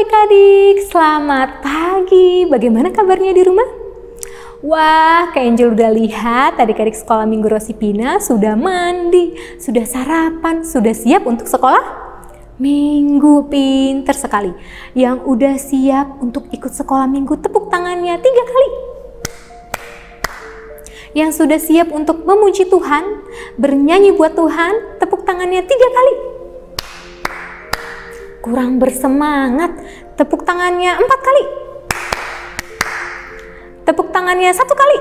adik-adik, selamat pagi. Bagaimana kabarnya di rumah? Wah, Kak Angel udah lihat adik-adik sekolah Minggu Rosipina sudah mandi, sudah sarapan, sudah siap untuk sekolah Minggu. Pinter sekali. Yang udah siap untuk ikut sekolah Minggu, tepuk tangannya 3 kali. Yang sudah siap untuk memuji Tuhan, bernyanyi buat Tuhan, tepuk tangannya 3 kali. Kurang bersemangat, tepuk tangannya 4 kali. Tepuk tangannya 1 kali.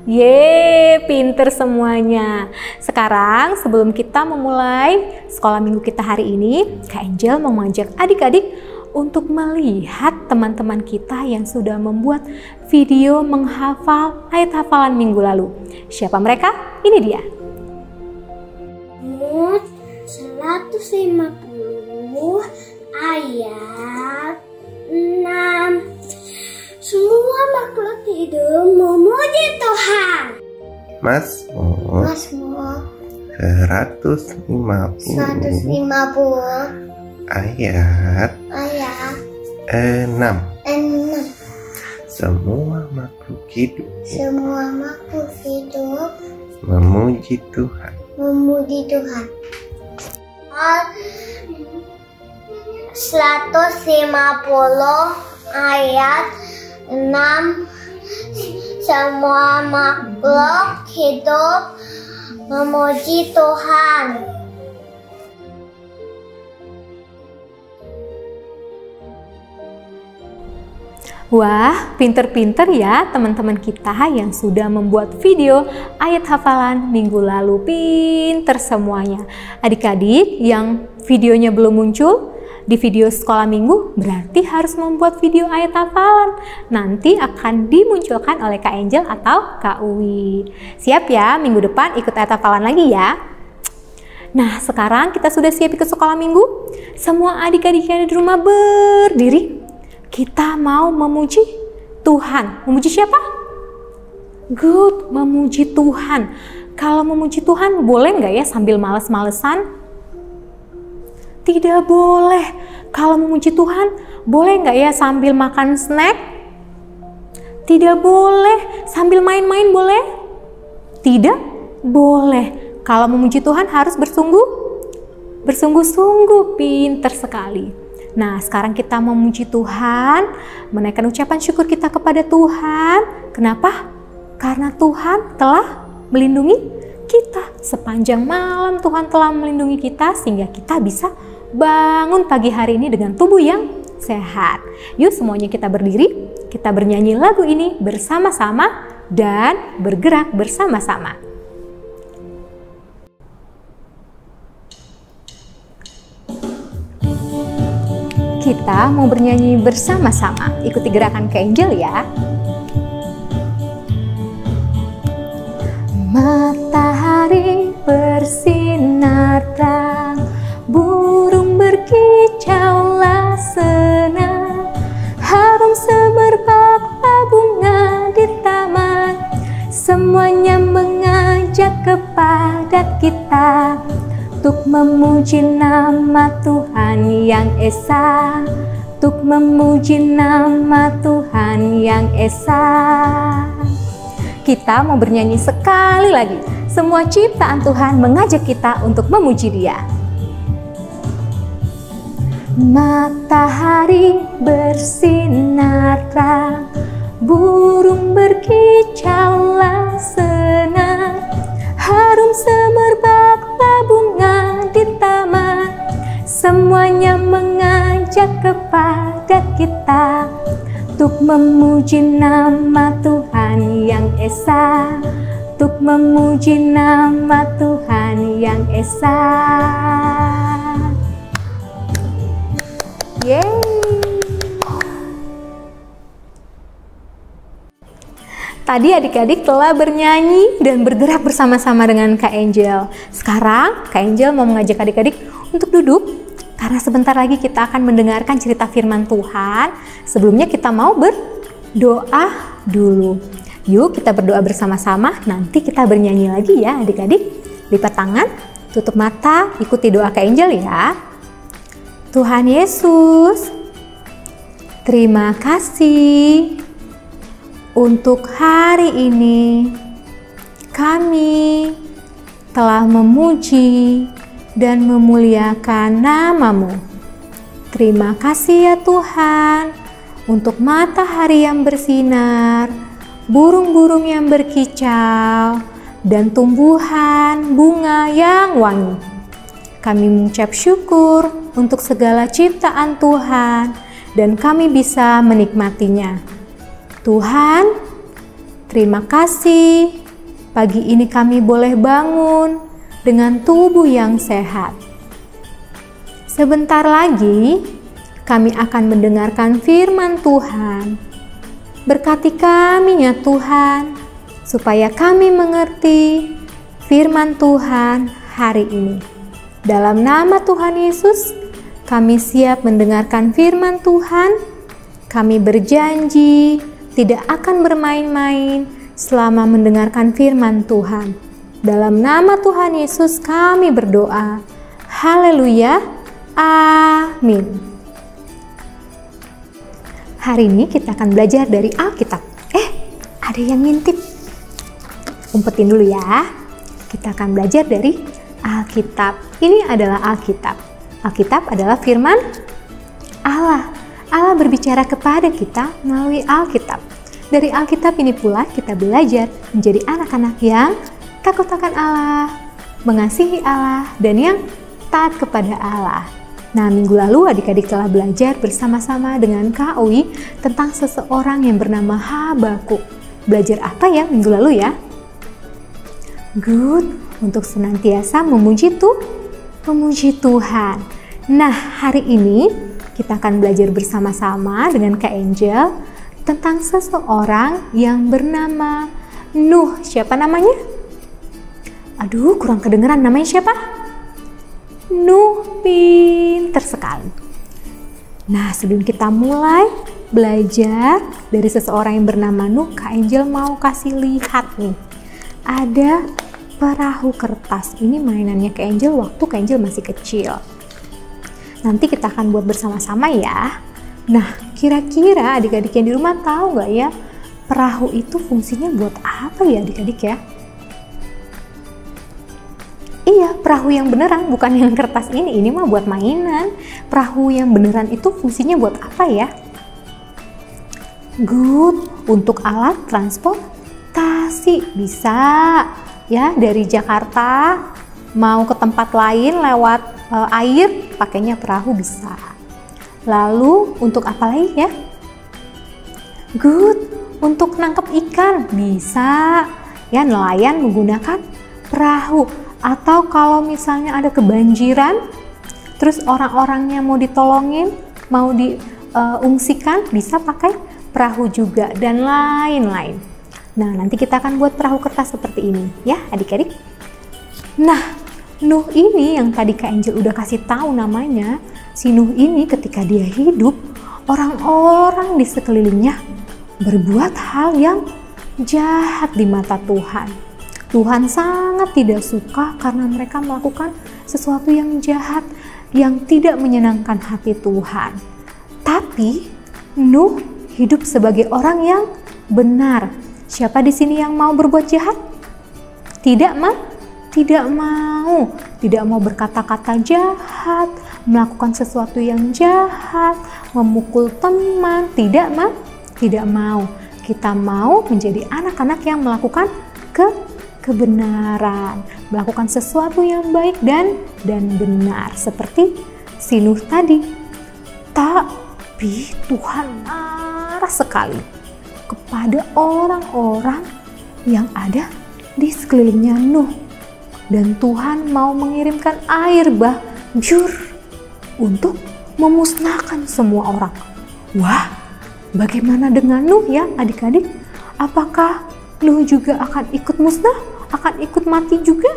Yeay, pinter semuanya. Sekarang sebelum kita memulai sekolah minggu kita hari ini, Kak Angel mau mengajak adik-adik untuk melihat teman-teman kita yang sudah membuat video menghafal ayat hafalan minggu lalu. Siapa mereka? Ini dia. 150 ayat 6. Semua makhluk hidup memuji Tuhan. Mazmur 150 ayat 6. Semua makhluk hidup memuji Tuhan. 150 ayat 6. Semua makhluk hidup memuji Tuhan. Wah, pinter-pinter ya teman-teman kita yang sudah membuat video ayat hafalan minggu lalu. Pinter semuanya. Adik-adik yang videonya belum muncul di video sekolah minggu, berarti harus membuat video ayat hafalan. Nanti akan dimunculkan oleh Kak Angel atau Kak Uwi. Siap ya, minggu depan ikut ayat hafalan lagi ya. Nah, sekarang kita sudah siap ikut sekolah minggu. Semua adik-adik yang ada di rumah berdiri. Kita mau memuji Tuhan. Memuji siapa? Good, memuji Tuhan. Kalau memuji Tuhan boleh nggak ya sambil males-malesan? Tidak boleh. Kalau memuji Tuhan, boleh nggak ya sambil makan snack? Tidak boleh. Sambil main-main boleh? Tidak boleh. Kalau memuji Tuhan harus bersungguh-sungguh. Pinter sekali. Nah, sekarang kita memuji Tuhan, menaikkan ucapan syukur kita kepada Tuhan. Kenapa? Karena Tuhan telah melindungi kita. Sepanjang malam Tuhan telah melindungi kita sehingga kita bisa bangun pagi hari ini dengan tubuh yang sehat. Yuk semuanya kita berdiri, kita bernyanyi lagu ini bersama-sama dan bergerak bersama-sama. Kita mau bernyanyi bersama-sama. Ikuti gerakan Kak Angel ya. Matahari bersinar terang, burung berkicaulah senang, harum semerbak bunga di taman, semuanya mengajak kepada kita untuk memuji nama Tuhan yang esa, untuk memuji nama Tuhan yang esa. Kita mau bernyanyi sekali lagi. Semua ciptaan Tuhan mengajak kita untuk memuji Dia. Matahari bersinar terang, burung berkicaulah senang, harum semerbak bunga di taman, semuanya mengajak kepada kita untuk memuji nama Tuhan yang esa, untuk memuji nama Tuhan yang esa. Yeay. Tadi adik-adik telah bernyanyi dan bergerak bersama-sama dengan Kak Angel. Sekarang Kak Angel mau mengajak adik-adik untuk duduk karena sebentar lagi kita akan mendengarkan cerita firman Tuhan. Sebelumnya kita mau berdoa dulu. Yuk kita berdoa bersama-sama, nanti kita bernyanyi lagi ya adik-adik. Lipat tangan, tutup mata, ikuti doa Kak Angel ya. Tuhan Yesus, terima kasih untuk hari ini. Kami telah memuji dan memuliakan nama-Mu. Terima kasih ya Tuhan untuk matahari yang bersinar, burung-burung yang berkicau, dan tumbuhan bunga yang wangi. Kami mengucap syukur untuk segala ciptaan Tuhan dan kami bisa menikmatinya. Tuhan, terima kasih. Pagi ini kami boleh bangun dengan tubuh yang sehat. Sebentar lagi kami akan mendengarkan firman Tuhan. Berkati kami ya Tuhan, supaya kami mengerti firman Tuhan hari ini. Dalam nama Tuhan Yesus, kami siap mendengarkan firman Tuhan. Kami berjanji tidak akan bermain-main selama mendengarkan firman Tuhan. Dalam nama Tuhan Yesus kami berdoa. Haleluya. Amin. Hari ini kita akan belajar dari Alkitab. Ada yang ngintip. Umpetin dulu ya. Kita akan belajar dari Alkitab. Ini adalah Alkitab. Alkitab adalah firman Allah. Allah berbicara kepada kita melalui Alkitab. Dari Alkitab ini pula kita belajar menjadi anak-anak yang takut akan Allah, mengasihi Allah, dan yang taat kepada Allah. Nah, minggu lalu adik-adik telah belajar bersama-sama dengan Kak Owi tentang seseorang yang bernama Habakuk. Belajar apa ya minggu lalu ya? Good, untuk senantiasa memuji Tuhan. Nah, hari ini kita akan belajar bersama-sama dengan Kak Angel tentang seseorang yang bernama Nuh. Siapa namanya? Aduh, kurang kedengeran. Namanya siapa? Nuh. Pinter sekali. Nah, sebelum kita mulai belajar dari seseorang yang bernama Nuh, Kak Angel mau kasih lihat nih. Ada perahu kertas. Ini mainannya Kak Angel waktu Kak Angel masih kecil. Nanti kita akan buat bersama-sama ya. Nah, kira-kira adik-adik yang di rumah tahu nggak ya, perahu itu fungsinya buat apa ya adik-adik ya? Iya, perahu yang beneran, bukan yang kertas ini. Ini mah buat mainan. Perahu yang beneran itu fungsinya buat apa ya? Good, untuk alat transportasi. Bisa ya, dari Jakarta mau ke tempat lain lewat air, pakainya perahu bisa. Lalu untuk apa lagi ya? Good, untuk nangkep ikan bisa ya, nelayan menggunakan perahu. Atau kalau misalnya ada kebanjiran, terus orang-orangnya mau ditolongin, mau diungsikan, bisa pakai perahu juga dan lain-lain. Nah, nanti kita akan buat perahu kertas seperti ini ya adik-adik. Nah, Nuh ini yang tadi Kak Angel udah kasih tahu namanya. Si Nuh ini ketika dia hidup, orang-orang di sekelilingnya berbuat hal yang jahat di mata Tuhan. Tuhan sangat tidak suka karena mereka melakukan sesuatu yang jahat, yang tidak menyenangkan hati Tuhan. Tapi Nuh hidup sebagai orang yang benar. Siapa di sini yang mau berbuat jahat? Tidak mau berkata-kata jahat, melakukan sesuatu yang jahat, memukul teman, tidak mau. Kita mau menjadi anak-anak yang melakukan kebenaran, melakukan sesuatu yang baik dan benar, seperti si Nuh tadi. Tapi Tuhan marah sekali kepada orang-orang yang ada di sekelilingnya Nuh. Dan Tuhan mau mengirimkan air banjir untuk memusnahkan semua orang. Wah, bagaimana dengan Nuh ya adik-adik? Apakah Nuh juga akan ikut musnah? Akan ikut mati juga?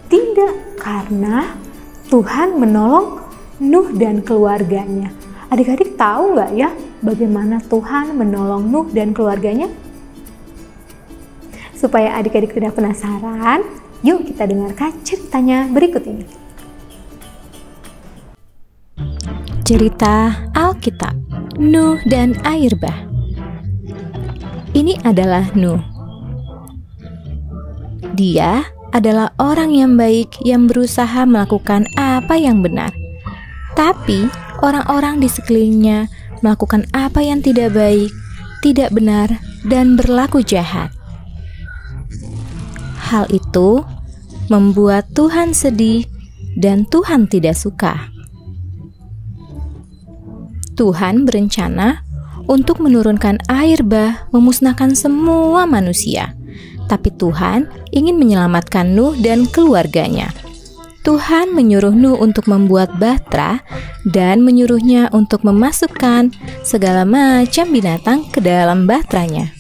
Tidak, karena Tuhan menolong Nuh dan keluarganya. Adik-adik tahu nggak ya bagaimana Tuhan menolong Nuh dan keluarganya? Supaya adik-adik tidak penasaran, yuk kita dengarkan ceritanya berikut ini. cerita Alkitab, Nuh dan air bah. Ini adalah Nuh. Dia adalah orang yang baik yang berusaha melakukan apa yang benar. Tapi orang-orang di sekelilingnya melakukan apa yang tidak baik, tidak benar, dan berlaku jahat. Hal itu membuat Tuhan sedih dan Tuhan tidak suka. Tuhan berencana untuk menurunkan air bah memusnahkan semua manusia. Tapi Tuhan ingin menyelamatkan Nuh dan keluarganya. Tuhan menyuruh Nuh untuk membuat bahtera dan menyuruhnya untuk memasukkan segala macam binatang ke dalam bahteranya.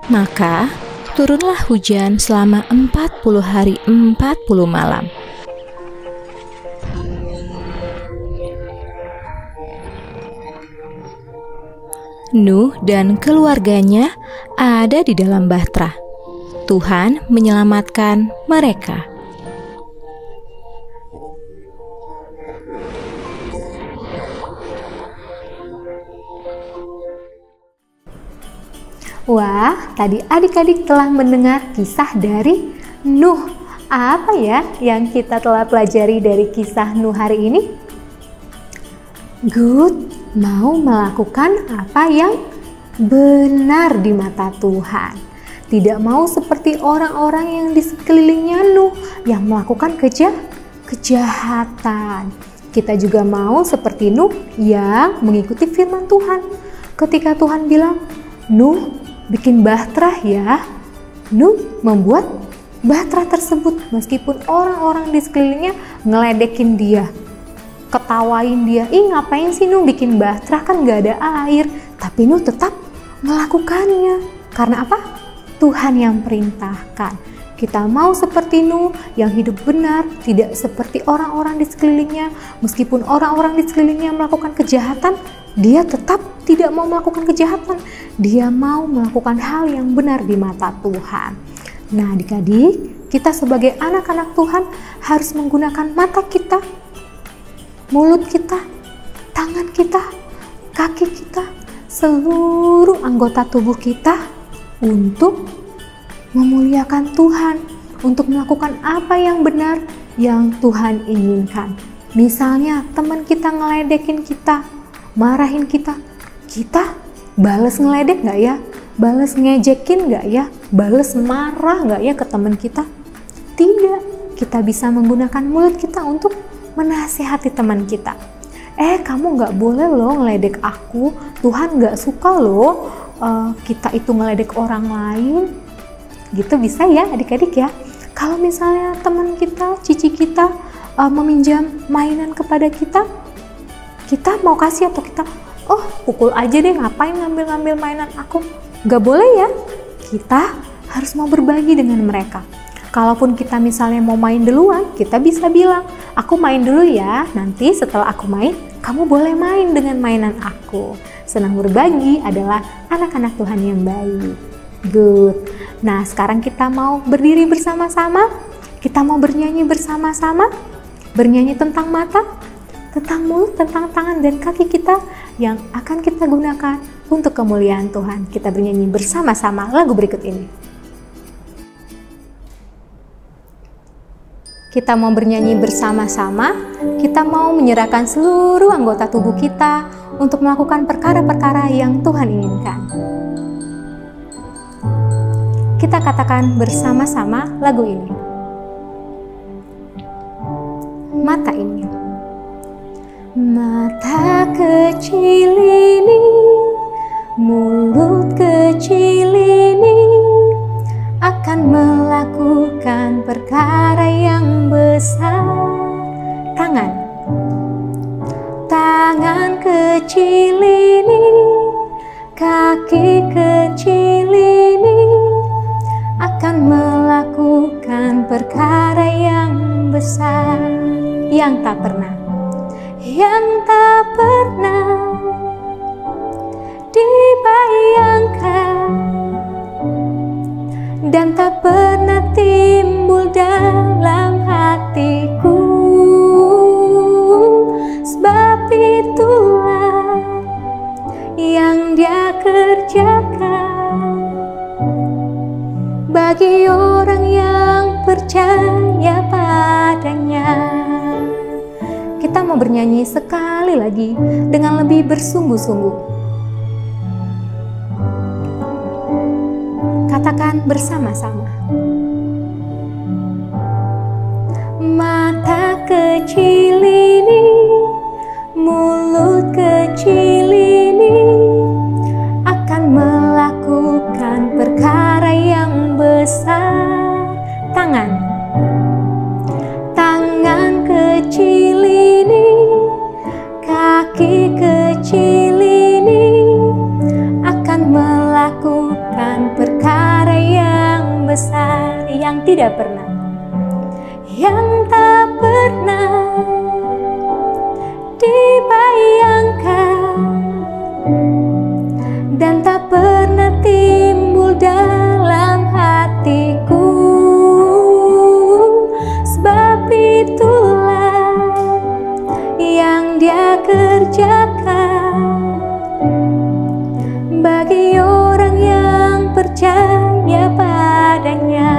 Maka turunlah hujan selama 40 hari 40 malam. Nuh dan keluarganya ada di dalam bahtera. Tuhan menyelamatkan mereka. Wah, tadi adik-adik telah mendengar kisah dari Nuh. Apa ya yang kita telah pelajari dari kisah Nuh hari ini? Good, mau melakukan apa yang benar di mata Tuhan. Tidak mau seperti orang-orang yang di sekelilingnya Nuh yang melakukan kejahatan. Kita juga mau seperti Nuh yang mengikuti firman Tuhan. Ketika Tuhan bilang, Nuh, bikin bahtera ya. Nuh membuat bahtera tersebut meskipun orang-orang di sekelilingnya ngeledekin dia, ketawain dia. Ih, ngapain sih Nuh bikin bahtera, kan gak ada air. Tapi Nuh tetap melakukannya. Karena apa? Tuhan yang perintahkan. Kita mau seperti Nuh yang hidup benar, tidak seperti orang-orang di sekelilingnya. Meskipun orang-orang di sekelilingnya melakukan kejahatan, dia tetap tidak mau melakukan kejahatan. Dia mau melakukan hal yang benar di mata Tuhan. Nah, adik-adik, kita sebagai anak-anak Tuhan harus menggunakan mata kita, mulut kita, tangan kita, kaki kita, seluruh anggota tubuh kita untuk memuliakan Tuhan, untuk melakukan apa yang benar yang Tuhan inginkan. Misalnya teman kita ngeledekin kita, marahin kita, kita bales ngeledek gak ya? Bales ngejekin gak ya? Bales marah gak ya ke teman kita? Tidak, kita bisa menggunakan mulut kita untuk menasihati teman kita. Kamu gak boleh loh ngeledek aku, Tuhan gak suka loh kita itu ngeledek orang lain. Gitu bisa ya adik-adik ya. Kalau misalnya teman kita, cici kita meminjam mainan kepada kita, kita mau kasih atau kita, pukul aja deh, ngapain ngambil-ngambil mainan aku? Gak boleh ya, kita harus mau berbagi dengan mereka. Kalaupun kita misalnya mau main duluan, kita bisa bilang, aku main dulu ya, nanti setelah aku main, kamu boleh main dengan mainan aku. Senang berbagi adalah anak-anak Tuhan yang baik. Good. Nah, sekarang kita mau berdiri bersama-sama, kita mau bernyanyi bersama-sama, bernyanyi tentang mata, tentang mulut, tentang tangan dan kaki kita yang akan kita gunakan untuk kemuliaan Tuhan. Kita bernyanyi bersama-sama lagu berikut ini. Kita mau bernyanyi bersama-sama, kita mau menyerahkan seluruh anggota tubuh kita untuk melakukan perkara-perkara yang Tuhan inginkan. Kita katakan bersama-sama lagu ini. Mata ini. Mata kecil ini, mulut kecil ini akan melakukan perkara yang besar. Tangan kecil ini, kaki kecil ini akan melakukan perkara yang besar yang tak pernah dibayangkan dan tak pernah timbul dalam hatiku. Sebab itulah yang Dia kerjakan bagi orang yang percaya padanya. Kita mau bernyanyi sekali lagi dengan lebih bersungguh-sungguh. Katakan bersama-sama. Mata kecil ini, mulut kecil ini akan melakukan perkara yang besar. Tangan kecil ini, kaki kecil ini akan melakukan perkara yang besar, yang tidak pernah, yang tak pernah dibayangkan dan tak pernah timbul dalam hatiku. Sebab itulah yang Dia kerjakan bagi orang yang percaya padanya.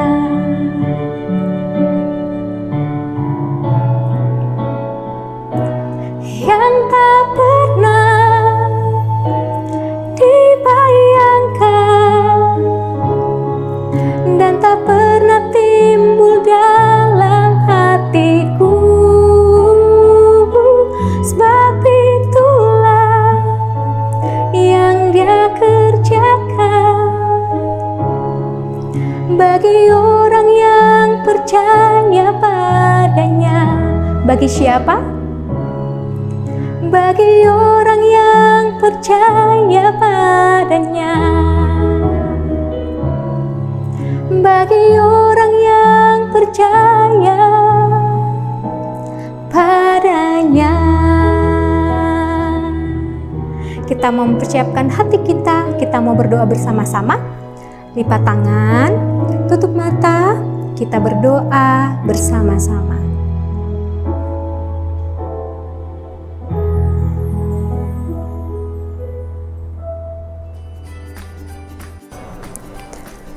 Yang tak pernah dibayangkan dan tak pernah timbul dalam hatiku. Sebab itulah yang Dia kerjakan bagi orang yang percaya padanya. Bagi siapa? Bagi orang yang percaya padanya. Bagi orang yang percaya padanya. Kita mau mempersiapkan hati kita mau berdoa bersama-sama. Lipat tangan, tutup mata, kita berdoa bersama-sama.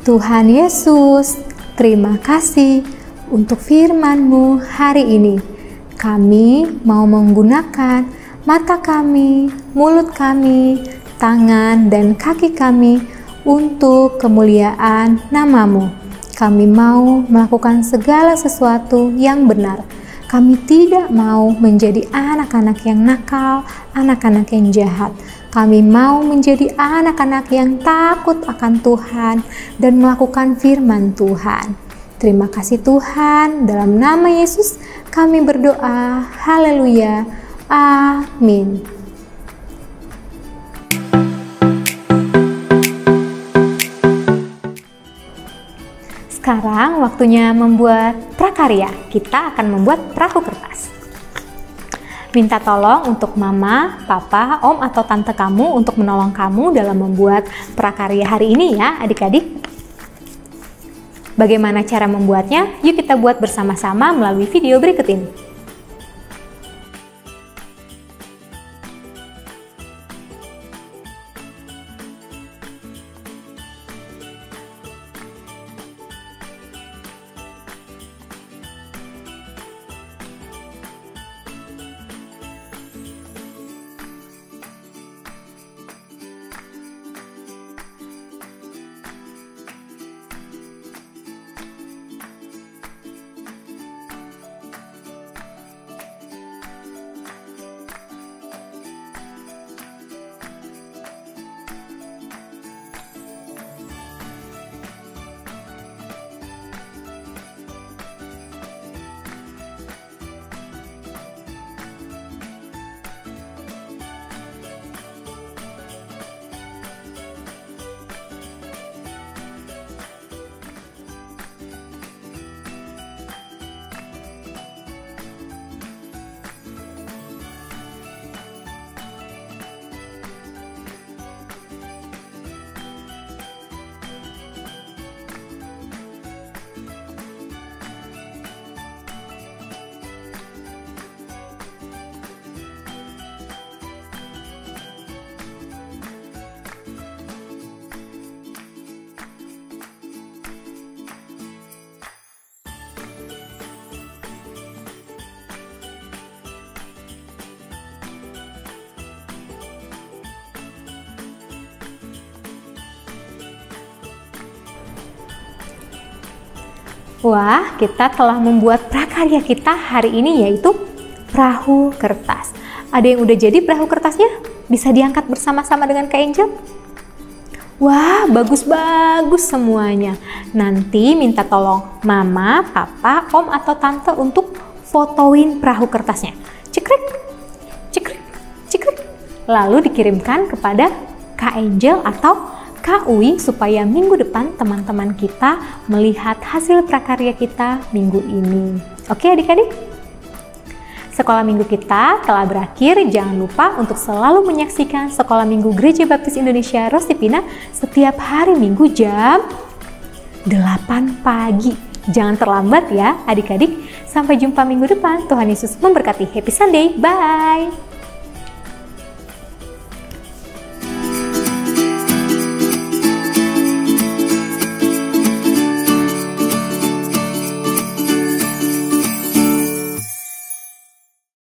Tuhan Yesus, terima kasih untuk firman-Mu hari ini. Kami mau menggunakan mata kami, mulut kami, tangan, dan kaki kami untuk kemuliaan nama-Mu. Kami mau melakukan segala sesuatu yang benar. Kami tidak mau menjadi anak-anak yang nakal, anak-anak yang jahat. Kami mau menjadi anak-anak yang takut akan Tuhan dan melakukan firman Tuhan. Terima kasih Tuhan, dalam nama Yesus kami berdoa. Haleluya. Amin. Sekarang waktunya membuat prakarya. Kita akan membuat perahu kertas. Minta tolong untuk mama, papa, om, atau tante kamu untuk menolong kamu dalam membuat prakarya hari ini ya adik-adik. Bagaimana cara membuatnya? Yuk kita buat bersama-sama melalui video berikut ini. Wah, kita telah membuat prakarya kita hari ini, yaitu perahu kertas. Ada yang udah jadi perahu kertasnya? Bisa diangkat bersama-sama dengan Kak Angel? Wah, bagus-bagus semuanya. Nanti minta tolong mama, papa, om, atau tante untuk fotoin perahu kertasnya. Cekrek, cekrek, cekrek. Lalu dikirimkan kepada Kak Angel atau Kak Uwi supaya minggu depan teman-teman kita melihat hasil prakarya kita minggu ini. Oke adik-adik? Sekolah minggu kita telah berakhir. Jangan lupa untuk selalu menyaksikan Sekolah Minggu Gereja Baptis Indonesia Rosti Pina setiap hari Minggu jam 8 pagi. Jangan terlambat ya adik-adik. Sampai jumpa minggu depan. Tuhan Yesus memberkati. Happy Sunday. Bye.